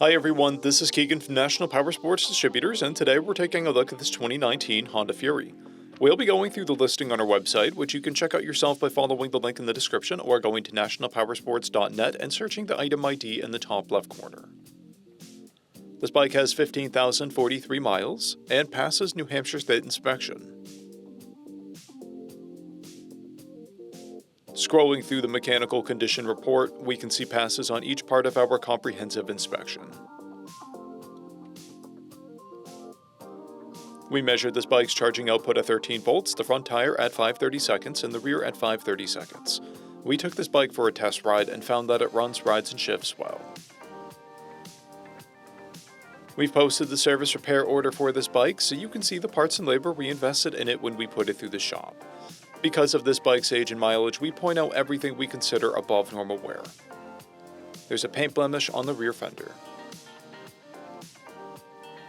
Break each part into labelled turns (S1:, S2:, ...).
S1: Hi everyone, this is Keegan from National Powersports Distributors, and today we're taking a look at this 2019 Honda Fury. We'll be going through the listing on our website, which you can check out yourself by following the link in the description or going to nationalpowersports.net and searching the item ID in the top left corner. This bike has 15,043 miles and passes New Hampshire State inspection. Scrolling through the mechanical condition report, we can see passes on each part of our comprehensive inspection. We measured this bike's charging output at 13 volts, the front tire at 530 seconds, and the rear at 530 seconds. We took this bike for a test ride and found that it runs, rides, and shifts well. We've posted the service repair order for this bike so you can see the parts and labor we invested in it when we put it through the shop. Because of this bike's age and mileage, we point out everything we consider above normal wear. There's a paint blemish on the rear fender.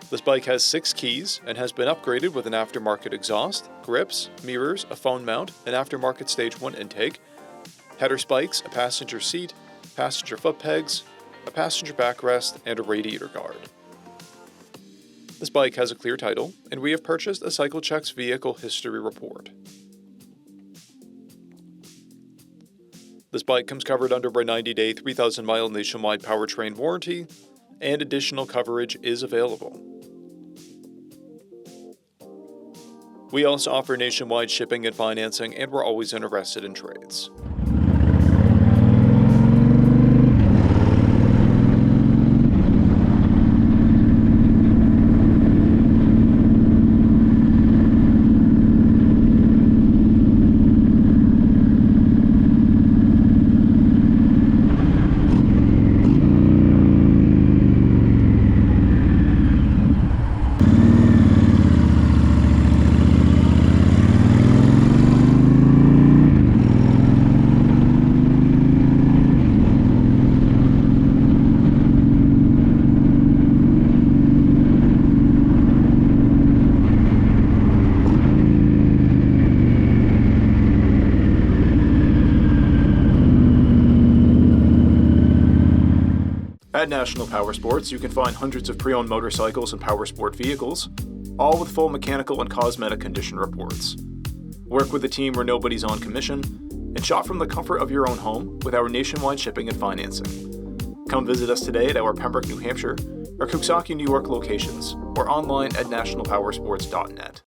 S1: This bike has 6 keys and has been upgraded with an aftermarket exhaust, grips, mirrors, a phone mount, an aftermarket Stage 1 intake, header spikes, a passenger seat, passenger foot pegs, a passenger backrest, and a radiator guard. This bike has a clear title, and we have purchased a CycleCheck's vehicle history report. This bike comes covered under a 90-day, 3,000-mile nationwide powertrain warranty, and additional coverage is available. We also offer nationwide shipping and financing, and we're always interested in trades. At National Powersports, you can find hundreds of pre-owned motorcycles and powersport vehicles, all with full mechanical and cosmetic condition reports. Work with a team where nobody's on commission, and shop from the comfort of your own home with our nationwide shipping and financing. Come visit us today at our Pembroke, New Hampshire, or Coxsackie, New York locations, or online at nationalpowersports.net.